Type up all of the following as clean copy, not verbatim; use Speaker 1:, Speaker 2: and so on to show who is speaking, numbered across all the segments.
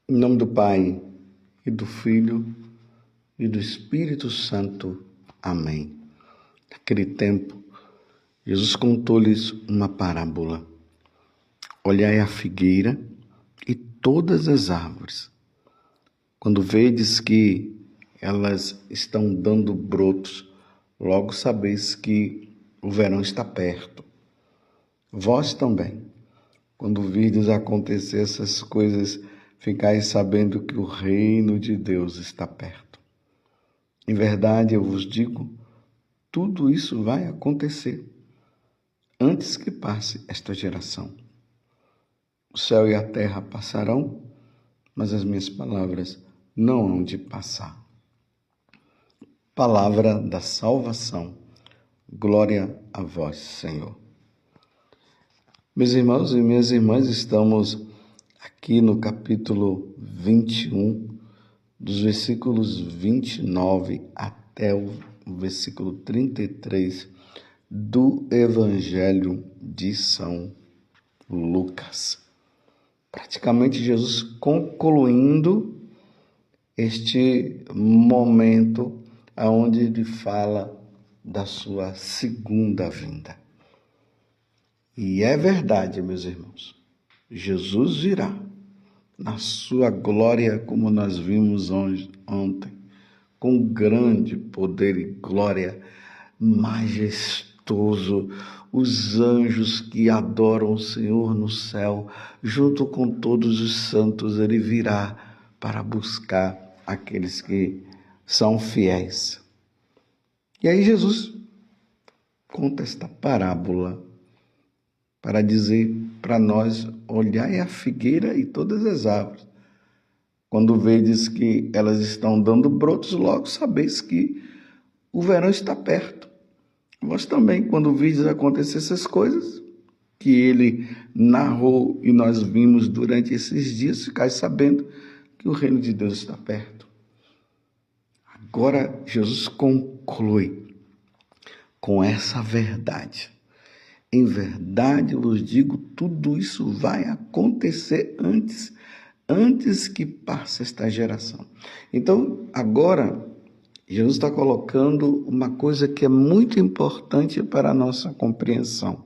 Speaker 1: Em nome do Pai, e do Filho, e do Espírito Santo. Amém. Naquele tempo, Jesus contou-lhes uma parábola. Olhai a figueira e todas as árvores. Quando vedes que elas estão dando brotos, logo sabeis que o verão está perto. Vós também, quando virdes acontecer essas coisas, ficais sabendo que o reino de Deus está perto. Em verdade, eu vos digo, tudo isso vai acontecer antes que passe esta geração. O céu e a terra passarão, mas as minhas palavras não hão de passar. Palavra da salvação. Glória a vós, Senhor. Meus irmãos e minhas irmãs, estamos aqui no capítulo 21, dos versículos 29 até o versículo 33 do Evangelho de São Lucas. Praticamente Jesus concluindo este momento onde ele fala da sua segunda vinda. E é verdade, meus irmãos, Jesus virá na sua glória, como nós vimos ontem, com grande poder e glória, majestoso, os anjos que adoram o Senhor no céu, junto com todos os santos, ele virá para buscar aqueles que são fiéis. E aí Jesus conta esta parábola para dizer para nós: olhai a figueira e todas as árvores. Quando vedes que elas estão dando brotos, logo sabeis que o verão está perto. Vós também, quando vides acontecer essas coisas que ele narrou e nós vimos durante esses dias, ficais sabendo que o reino de Deus está perto. Agora Jesus conclui com essa verdade. Em verdade, eu vos digo, tudo isso vai acontecer antes que passe esta geração. Então, agora, Jesus está colocando uma coisa que é muito importante para a nossa compreensão.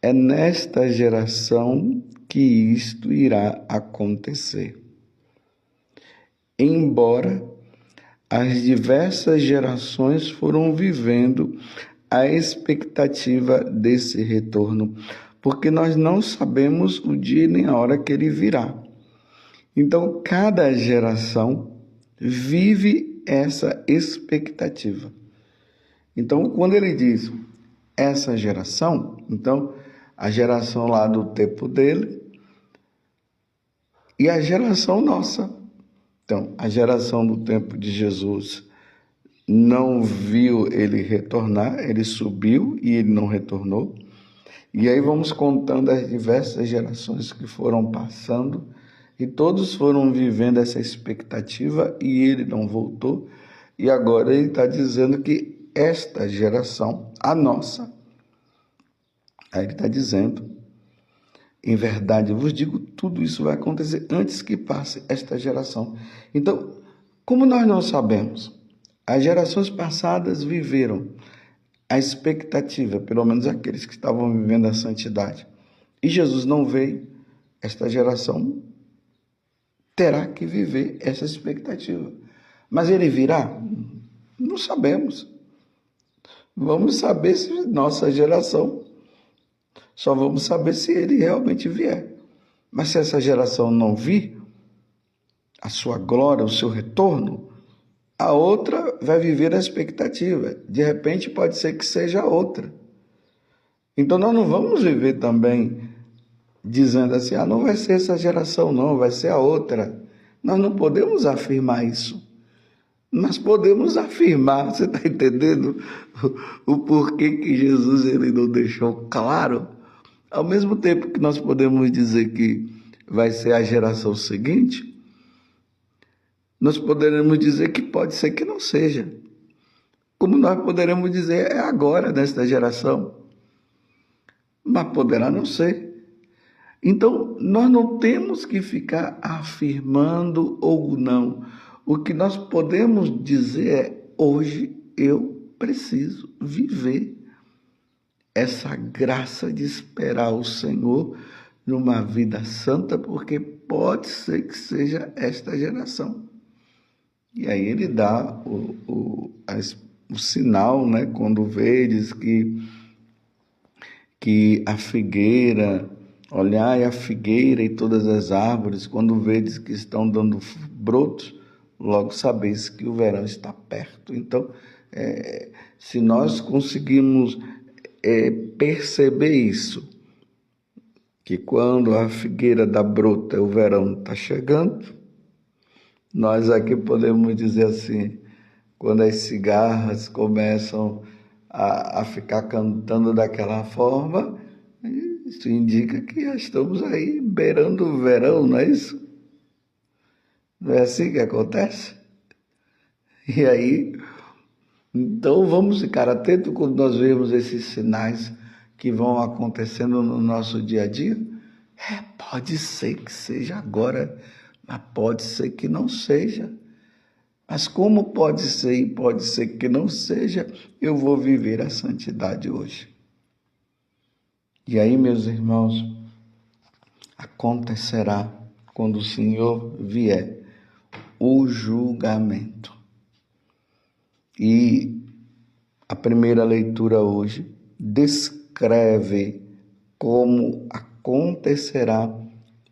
Speaker 1: É nesta geração que isto irá acontecer. Embora as diversas gerações foram vivendo a expectativa desse retorno, porque nós não sabemos o dia nem a hora que ele virá. Então, cada geração vive essa expectativa. Então, quando ele diz essa geração, então, a geração lá do tempo dele e a geração nossa. Então, a geração do tempo de Jesus não viu ele retornar, ele subiu e ele não retornou. E aí vamos contando as diversas gerações que foram passando e todos foram vivendo essa expectativa e ele não voltou. E agora ele está dizendo que esta geração, a nossa, aí ele está dizendo, em verdade, eu vos digo, tudo isso vai acontecer antes que passe esta geração. Então, como nós não sabemos, as gerações passadas viveram a expectativa, pelo menos aqueles que estavam vivendo a santidade. E Jesus não veio, esta geração terá que viver essa expectativa. Mas ele virá? Não sabemos. Vamos saber se nossa geração, só vamos saber se ele realmente vier. Mas se essa geração não vir, a sua glória, o seu retorno, a outra vai viver a expectativa. De repente pode ser que seja outra. Então nós não vamos viver também dizendo assim, não vai ser essa geração não, vai ser a outra. Nós não podemos afirmar isso. Nós podemos afirmar, você está entendendo o porquê que Jesus ele não deixou claro? Ao mesmo tempo que nós podemos dizer que vai ser a geração seguinte, nós poderemos dizer que pode ser que não seja. Como nós poderemos dizer, é agora, nesta geração. Mas poderá não ser. Então, nós não temos que ficar afirmando ou não. O que nós podemos dizer é: hoje eu preciso viver essa graça de esperar o Senhor numa vida santa, porque pode ser que seja esta geração. E aí ele dá o sinal, né? Quando vedes que a figueira, olhai a figueira e todas as árvores, quando vedes que estão dando brotos, logo sabeis que o verão está perto. Então, se nós conseguimos perceber isso, que quando a figueira dá broto, o verão está chegando, nós aqui podemos dizer assim, quando as cigarras começam a ficar cantando daquela forma, isso indica que já estamos aí beirando o verão, não é isso? Não é assim que acontece? E aí, então vamos ficar atentos quando nós vemos esses sinais que vão acontecendo no nosso dia a dia. Pode ser que seja agora, mas pode ser que não seja. Mas como pode ser e pode ser que não seja, eu vou viver a santidade hoje. E aí, meus irmãos, acontecerá quando o Senhor vier o julgamento. E a primeira leitura hoje descreve como acontecerá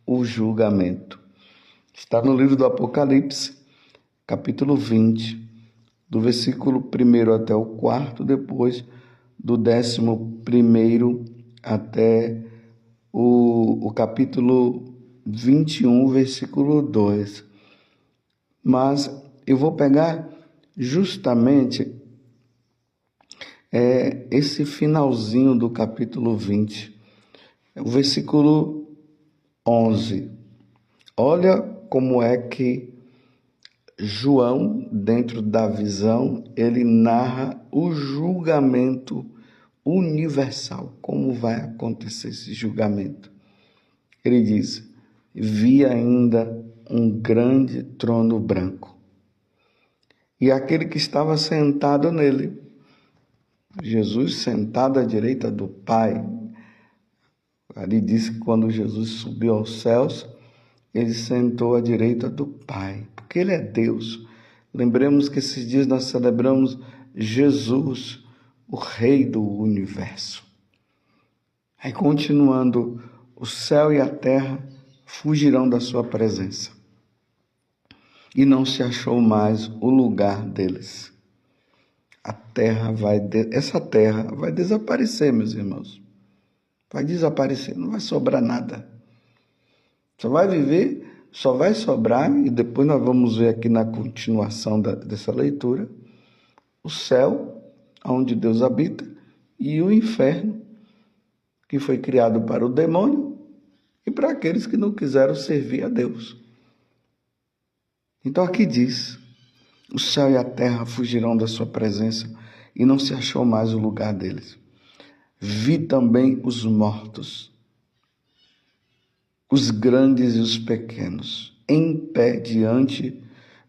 Speaker 1: o julgamento. Está no livro do Apocalipse, capítulo 20, do versículo 1 até o 4, depois do 11º até o capítulo 21, versículo 2. Mas eu vou pegar justamente esse finalzinho do capítulo 20, o versículo 11. Olha como é que João, dentro da visão, ele narra o julgamento universal. Como vai acontecer esse julgamento? Ele diz: vi ainda um grande trono branco, e aquele que estava sentado nele, Jesus sentado à direita do Pai. Ali diz que quando Jesus subiu aos céus, ele sentou à direita do Pai, porque ele é Deus. Lembremos que esses dias nós celebramos Jesus, o Rei do Universo. Aí, continuando, o céu e a terra fugirão da sua presença, e não se achou mais o lugar deles. Essa terra vai desaparecer, meus irmãos. Vai desaparecer, não vai sobrar nada. Só vai sobrar, e depois nós vamos ver aqui na continuação dessa leitura, o céu, onde Deus habita, e o inferno, que foi criado para o demônio e para aqueles que não quiseram servir a Deus. Então aqui diz: o céu e a terra fugirão da sua presença, e não se achou mais o lugar deles. Vi também os mortos, os grandes e os pequenos, em pé diante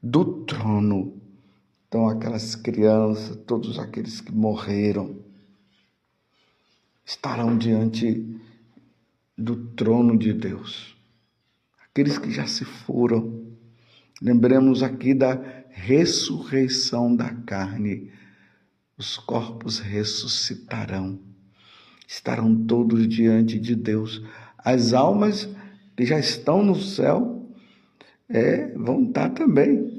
Speaker 1: do trono. Então aquelas crianças, todos aqueles que morreram, estarão diante do trono de Deus. Aqueles que já se foram. Lembremos aqui da ressurreição da carne. Os corpos ressuscitarão. Estarão todos diante de Deus. As almas que já estão no céu vão estar também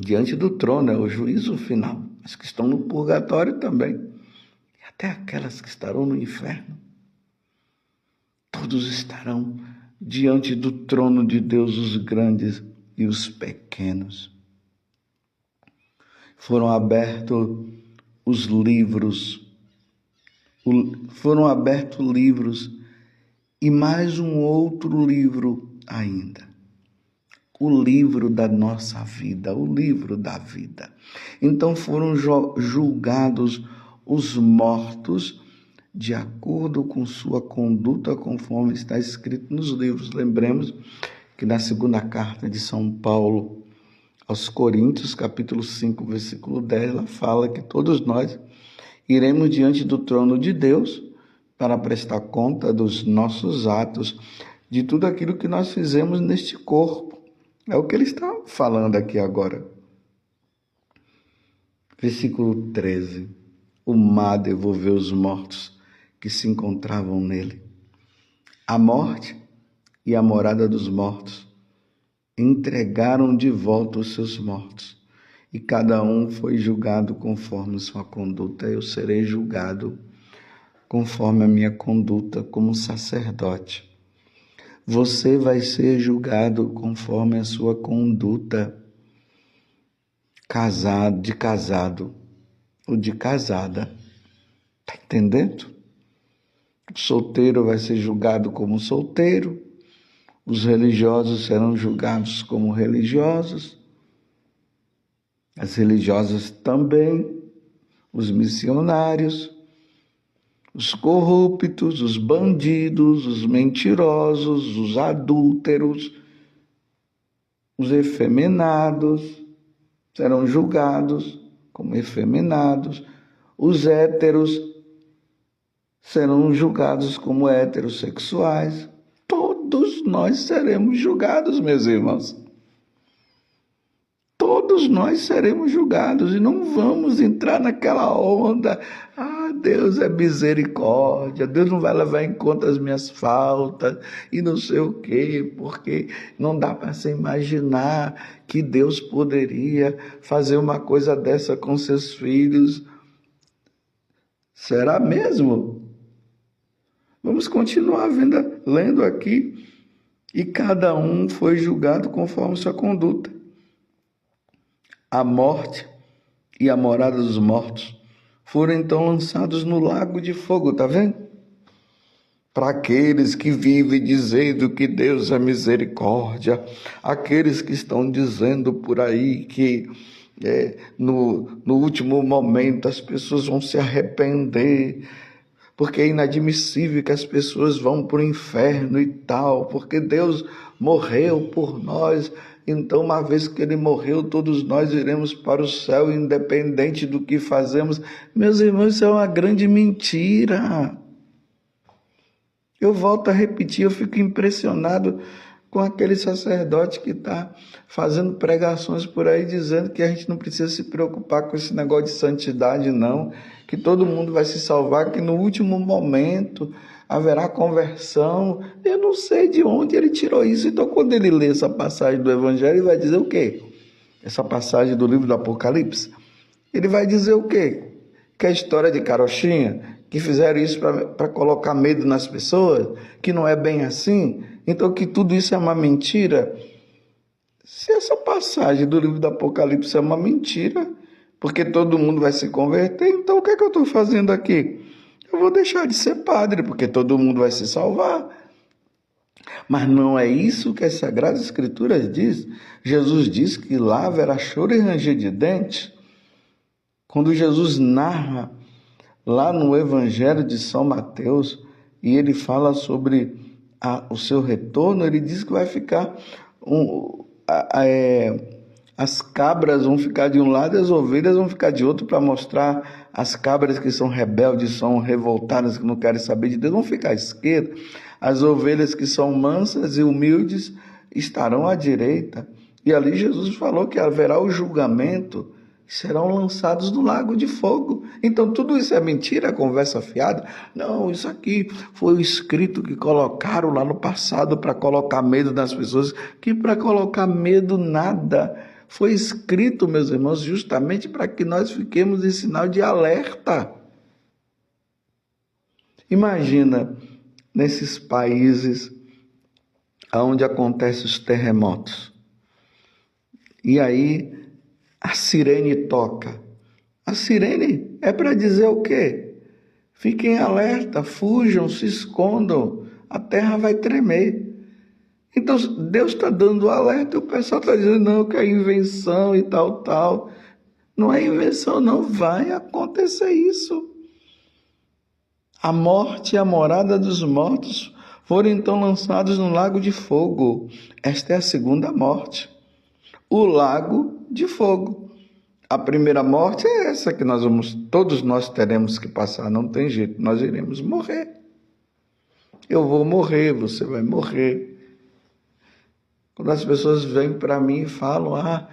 Speaker 1: diante do trono, é o juízo final. As que estão no purgatório também. E até aquelas que estarão no inferno. Todos estarão diante do trono de Deus, os grandes e os pequenos. Foram abertos os livros. Foram abertos livros e mais um outro livro ainda. O livro da nossa vida, o livro da vida. Então foram julgados os mortos de acordo com sua conduta, conforme está escrito nos livros. Lembremos que na segunda carta de São Paulo aos Coríntios, capítulo 5, versículo 10, ela fala que todos nós iremos diante do trono de Deus para prestar conta dos nossos atos, de tudo aquilo que nós fizemos neste corpo. É o que ele está falando aqui agora. Versículo 13. O mar devolveu os mortos que se encontravam nele. A morte e a morada dos mortos entregaram de volta os seus mortos, e cada um foi julgado conforme sua conduta. Eu serei julgado conforme a minha conduta como sacerdote. Você vai ser julgado conforme a sua conduta de casado ou de casada. Está entendendo? O solteiro vai ser julgado como solteiro, os religiosos serão julgados como religiosos, as religiosas também, os missionários, os corruptos, os bandidos, os mentirosos, os adúlteros, os efeminados serão julgados como efeminados, os héteros serão julgados como heterossexuais. Todos nós seremos julgados, meus irmãos. Todos nós seremos julgados e não vamos entrar naquela onda. Deus é misericórdia, Deus não vai levar em conta as minhas faltas e não sei o quê, porque não dá para se imaginar que Deus poderia fazer uma coisa dessa com seus filhos. Será mesmo? Vamos continuar lendo aqui. E cada um foi julgado conforme sua conduta. A morte e a morada dos mortos foram então lançados no lago de fogo, tá vendo? Para aqueles que vivem dizendo que Deus é misericórdia, aqueles que estão dizendo por aí que no último momento as pessoas vão se arrepender, porque é inadmissível que as pessoas vão para o inferno e tal, porque Deus morreu por nós. Então, uma vez que ele morreu, todos nós iremos para o céu, independente do que fazemos. Meus irmãos, isso é uma grande mentira. Eu volto a repetir, eu fico impressionado com aquele sacerdote que está fazendo pregações por aí, dizendo que a gente não precisa se preocupar com esse negócio de santidade, não, que todo mundo vai se salvar, que no último momento haverá conversão. Eu não sei de onde ele tirou isso. Então, quando ele lê essa passagem do Evangelho, ele vai dizer o quê? Essa passagem do livro do Apocalipse, ele vai dizer o quê? Que a história de carochinha, que fizeram isso para colocar medo nas pessoas, que não é bem assim, então que tudo isso é uma mentira. Se essa passagem do livro do Apocalipse é uma mentira, porque todo mundo vai se converter, então o que é que eu estou fazendo aqui? Eu vou deixar de ser padre, porque todo mundo vai se salvar. Mas não é isso que as Sagradas Escrituras diz. Jesus diz que lá haverá choro e ranger de dentes. Quando Jesus narra lá no Evangelho de São Mateus, e ele fala sobre o seu retorno, ele diz que vai ficar as cabras vão ficar de um lado e as ovelhas vão ficar de outro, para mostrar as cabras que são rebeldes, são revoltadas, que não querem saber de Deus, vão ficar à esquerda. As ovelhas que são mansas e humildes estarão à direita. E ali Jesus falou que haverá o julgamento, serão lançados no lago de fogo. Então tudo isso é mentira, conversa fiada? Não, isso aqui foi o escrito que colocaram lá no passado para colocar medo nas pessoas, que para colocar medo nada. Foi escrito, meus irmãos, justamente para que nós fiquemos em sinal de alerta. Imagina nesses países onde acontecem os terremotos. E aí a sirene toca. A sirene é para dizer o quê? Fiquem alerta, fujam, se escondam, a terra vai tremer. Então Deus está dando alerta e o pessoal está dizendo não, que é invenção e tal. Não é invenção, não, vai acontecer isso. A morte e a morada dos mortos foram então lançados no lago de fogo. Esta é a segunda morte, o lago de fogo. A primeira morte é essa que todos nós teremos que passar, não tem jeito, nós iremos morrer. Eu vou morrer, você vai morrer. Quando as pessoas vêm para mim e falam,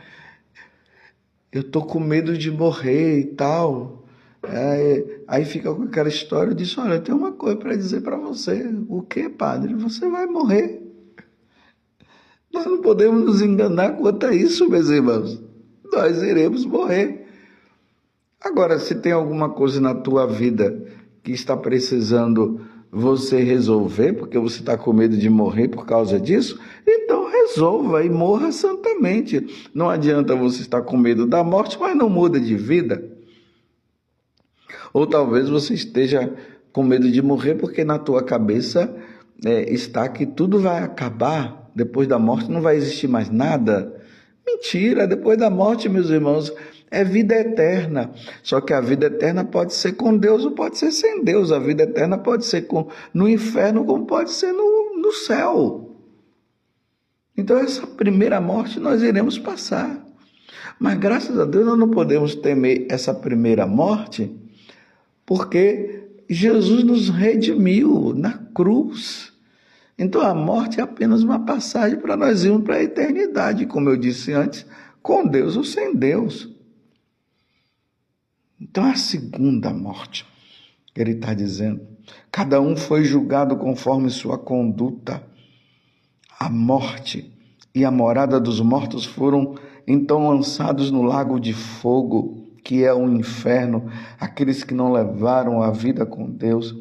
Speaker 1: eu tô com medo de morrer e tal, aí fica com aquela história, eu disse, olha, eu tenho uma coisa para dizer para você. O que, padre? Você vai morrer. Nós não podemos nos enganar quanto a isso, meus irmãos. Nós iremos morrer. Agora, se tem alguma coisa na tua vida que está precisando você resolver, porque você está com medo de morrer por causa disso, então resolva e morra santamente. Não adianta você estar com medo da morte, mas não muda de vida. Ou talvez você esteja com medo de morrer porque na tua cabeça está que tudo vai acabar, depois da morte não vai existir mais nada. Mentira, depois da morte, meus irmãos, é vida eterna. Só que a vida eterna pode ser com Deus ou pode ser sem Deus. A vida eterna pode ser no inferno como pode ser no céu. Então essa primeira morte nós iremos passar. Mas graças a Deus nós não podemos temer essa primeira morte, porque Jesus nos redimiu na cruz. Então a morte é apenas uma passagem para nós irmos para a eternidade, como eu disse antes, com Deus ou sem Deus. Então a segunda morte, ele está dizendo, cada um foi julgado conforme sua conduta. A morte e a morada dos mortos foram então lançados no lago de fogo, que é o inferno, aqueles que não levaram a vida com Deus.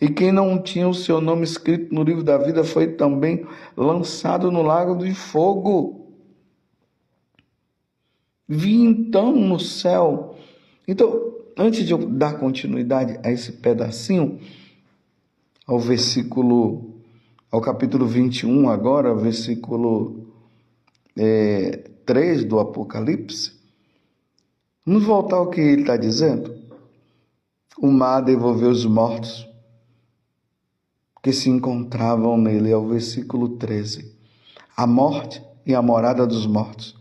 Speaker 1: E quem não tinha o seu nome escrito no livro da vida foi também lançado no lago de fogo. Vi então no céu. Então, antes de eu dar continuidade a esse pedacinho, ao capítulo 21 agora, versículo 3 do Apocalipse, vamos voltar ao que ele está dizendo. O mar devolveu os mortos que se encontravam nele, é o versículo 13. A morte e a morada dos mortos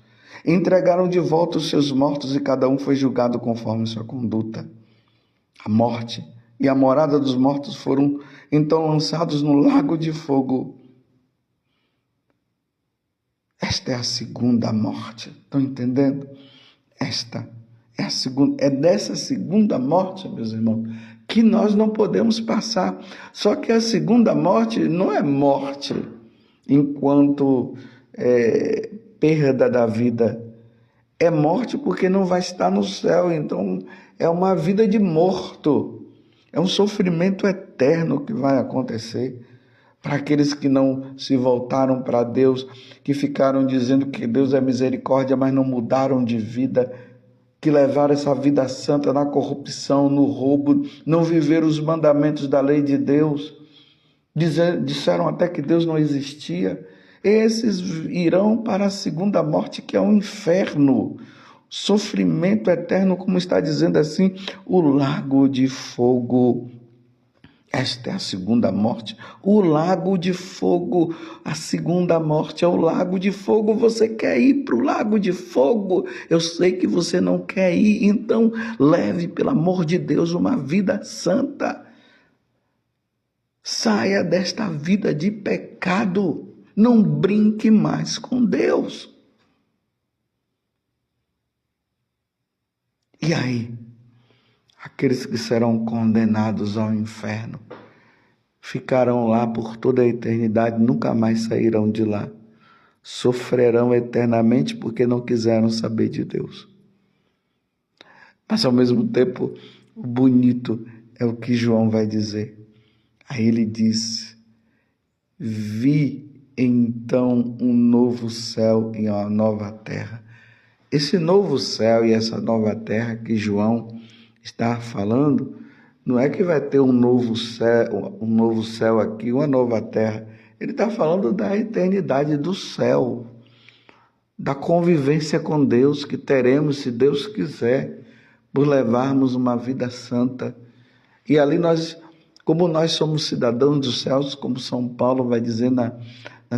Speaker 1: entregaram de volta os seus mortos e cada um foi julgado conforme sua conduta. A morte e a morada dos mortos foram então lançados no lago de fogo. Esta é a segunda morte. Estão entendendo? Esta é a segunda. É dessa segunda morte, meus irmãos, que nós não podemos passar. Só que a segunda morte não é morte enquanto perda da vida. É morte porque não vai estar no céu. Então é uma vida de morto. É um sofrimento eterno que vai acontecer para aqueles que não se voltaram para Deus, que ficaram dizendo que Deus é misericórdia, mas não mudaram de vida, que levaram essa vida santa na corrupção, no roubo, não viveram os mandamentos da lei de Deus, disseram até que Deus não existia. Esses irão para a segunda morte, que é o inferno, sofrimento eterno, como está dizendo assim, o lago de fogo. Esta é a segunda morte, o lago de fogo. A segunda morte é o lago de fogo. Você quer ir para o lago de fogo? Eu sei que você não quer ir, então leve, pelo amor de Deus, uma vida santa. Saia desta vida de pecado. Não brinque mais com Deus. E aí? Aqueles que serão condenados ao inferno ficarão lá por toda a eternidade, nunca mais sairão de lá. Sofrerão eternamente porque não quiseram saber de Deus. Mas ao mesmo tempo, o bonito é o que João vai dizer. Aí ele diz: vi então um novo céu e uma nova terra. Esse novo céu e essa nova terra que João está falando, não é que vai ter um novo céu aqui, uma nova terra. Ele está falando da eternidade do céu, da convivência com Deus que teremos, se Deus quiser, por levarmos uma vida santa. E ali nós Como nós somos cidadãos dos céus, como São Paulo vai dizer na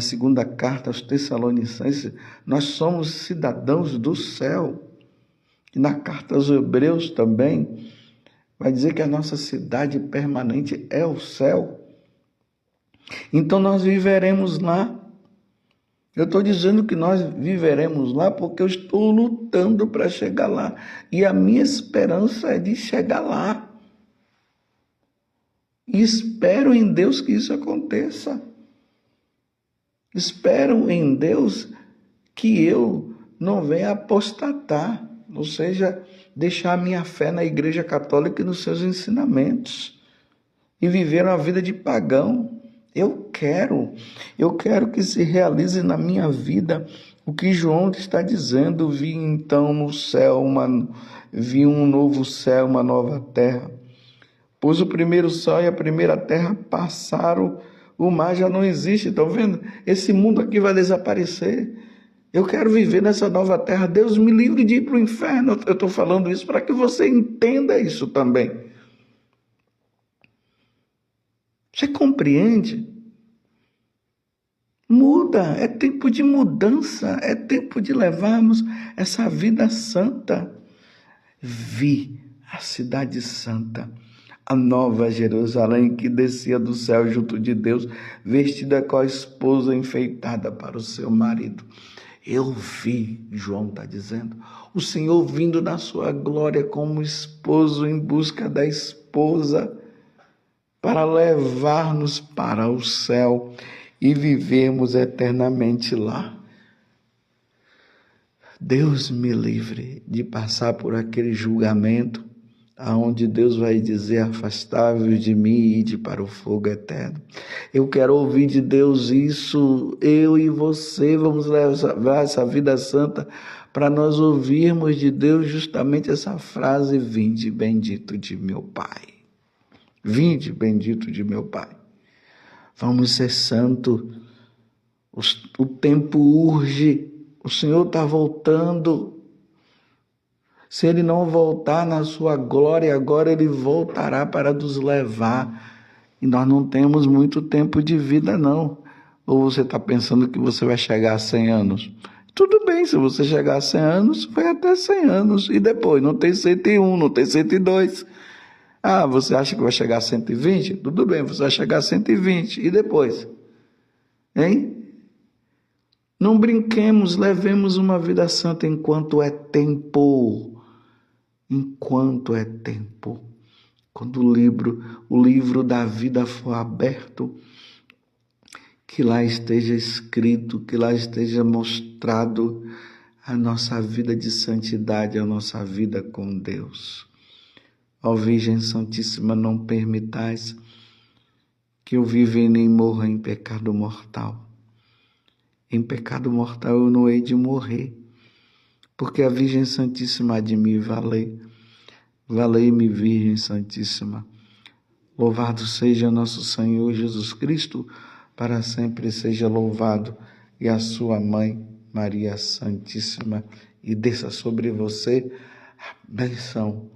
Speaker 1: segunda carta aos Tessalonicenses, nós somos cidadãos do céu. E na carta aos Hebreus também vai dizer que a nossa cidade permanente é o céu. Então nós viveremos lá. Eu estou dizendo que nós viveremos lá porque eu estou lutando para chegar lá. E a minha esperança é de chegar lá. E espero em Deus que isso aconteça. Espero em Deus que eu não venha apostatar, ou seja, deixar a minha fé na Igreja Católica e nos seus ensinamentos e viver uma vida de pagão. Eu quero que se realize na minha vida o que João está dizendo. Vi então no céu, vi um novo céu, uma nova terra. Pois o primeiro céu e a primeira terra passaram, o mar já não existe. Estão vendo? Esse mundo aqui vai desaparecer. Eu quero viver nessa nova terra. Deus me livre de ir para o inferno. Eu estou falando isso para que você entenda isso também. Você compreende? Muda, é tempo de mudança, é tempo de levarmos essa vida santa. Vi a cidade santa, a nova Jerusalém que descia do céu junto de Deus, vestida com a esposa enfeitada para o seu marido. Eu vi, João está dizendo, o Senhor vindo na sua glória como esposo em busca da esposa para levar-nos para o céu e vivermos eternamente lá. Deus me livre de passar por aquele julgamento aonde Deus vai dizer: afastai-vos de mim e ide para o fogo eterno. Eu quero ouvir de Deus isso. Eu e você vamos levar essa vida santa para nós ouvirmos de Deus justamente essa frase: vinde bendito de meu Pai. Vinde bendito de meu Pai. Vamos ser santos. O tempo urge. O Senhor está voltando. Se Ele não voltar na sua glória, agora Ele voltará para nos levar. E nós não temos muito tempo de vida, não. Ou você está pensando que você vai chegar a 100 anos? Tudo bem, se você chegar a 100 anos, vai até 100 anos. E depois? Não tem 101, não tem 102. Ah, você acha que vai chegar a 120? Tudo bem, você vai chegar a 120. E depois? Hein? Não brinquemos, levemos uma vida santa enquanto é tempo. Enquanto é tempo. Quando o livro da vida for aberto, que lá esteja escrito, que lá esteja mostrado a nossa vida de santidade, a nossa vida com Deus. Ó Virgem Santíssima, não permitais que eu viva e nem morra em pecado mortal. Em pecado mortal eu não hei de morrer, porque a Virgem Santíssima há de me valer. Valei-me, Virgem Santíssima. Louvado seja nosso Senhor Jesus Cristo, para sempre seja louvado, e a sua mãe, Maria Santíssima, e desça sobre você a bênção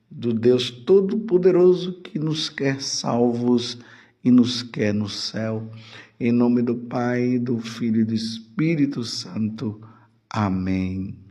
Speaker 1: do Deus Todo-Poderoso que nos quer salvos e nos quer no céu. Em nome do Pai, do Filho e do Espírito Santo. Amém.